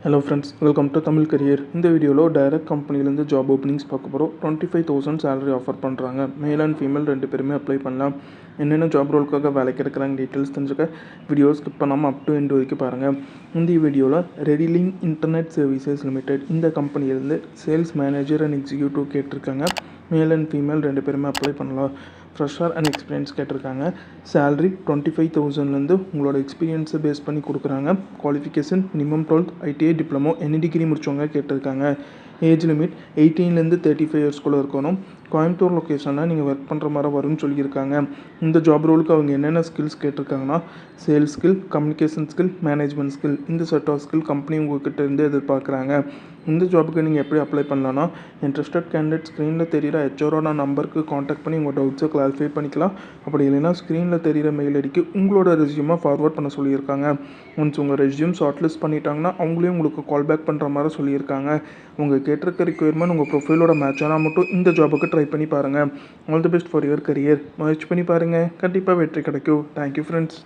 Hello friends, welcome to Tamil Career. இந்த வீடியோவில் direct கம்பெனிலேருந்து ஜாப் ஓப்பனிங்ஸ் பார்க்க போகிறோம். 25,000 சேலரி ஆஃபர் பண்ணுறாங்க. மேல் அண்ட் ஃபீமேல் ரெண்டு பேருமே அப்ளை பண்ணலாம். என்னென்ன ஜாப் ரோலுக்காக வேலைக்கு எடுக்கிறாங்க டீட்டெயில்ஸ் தெரிஞ்சுக்க வீடியோ ஸ்கிப் பண்ணாமல் அப் டு எண்ட் வரைக்கும் பாருங்கள். இந்த வீடியோவில் ரெடிலிங்க் இன்டர்நெட் சர்வீசஸ் லிமிடெட் இந்த கம்பெனிலேருந்து சேல்ஸ் மேனேஜர் அண்ட் எக்ஸிக்யூட்டிவ் கேட்டிருக்காங்க. மேல் அண்ட் ஃபீமேல் ரெண்டு பேருமே அப்ளை பண்ணலாம். ஃப்ரெஷர் அண்ட் எக்ஸ்பீரியன்ஸ் கேட்டிருக்காங்க. சேலரி 25,000லேருந்து உங்களோட எக்ஸ்பீரியன்ஸை பேஸ் பண்ணி கொடுக்குறாங்க. Qualification minimum 12th ITI diploma any degree முடிச்சவங்க கேட்டிருக்காங்க. ஏஜ் லிமிட் 18லேருந்து 35 இயர்ஸ்குள்ளே இருக்கணும். கோயம்புத்தூர் லொக்கேஷனில் நீங்கள் ஒர்க் பண்ணுற மாதிரி வரும்னு சொல்லியிருக்காங்க. இந்த ஜாப் ரோலுக்கு அவங்க என்னென்ன ஸ்கில்ஸ் கேட்டிருக்காங்கன்னா sales skill, communication skill, management skill, இந்த செட் ஆஃப் ஸ்கில் கம்பெனி உங்கள்கிட்ட இருந்து எதிர்பார்க்குறாங்க. இந்த ஜாபுக்கு நீங்கள் எப்படி அப்ளை பண்ணலான்னா இன்ட்ரெஸ்டட் கேண்டிடேட் ஸ்க்ரீனில் தெரிகிற ஹெச்ஆரோட நம்பருக்கு காண்டாக்ட் பண்ணி உங்கள் டவுட்ஸை கிளாரிஃபை பண்ணிக்கலாம். அப்படி இல்லைன்னா ஸ்க்ரீனில் தெரிகிற மெயில் ஐடிக்கு உங்களோட ரெஸ்யூமை ஃபார்வர்ட் பண்ண சொல்லியிருக்காங்க. ஒன்ஸ் உங்கள் ரெஸ்யூம் ஷார்ட் லிஸ்ட் பண்ணிட்டாங்கன்னா அவங்களே உங்களுக்கு கால் பேக் பண்ணுற மாதிரி சொல்லியிருக்காங்க. உங்கள் கேட்டிருக்க ரிக்வயர்மெண்ட் உங்கள் ப்ரொஃபைலோட மேட்ச் ஆனால் மட்டும் இந்த ஜாபுக்கு ட்ரை பண்ணி பாருங்கள். All the best for your career. முயற்சி பண்ணி பாருங்கள், கண்டிப்பாக வெற்றி கிடைக்கும். Thank you friends.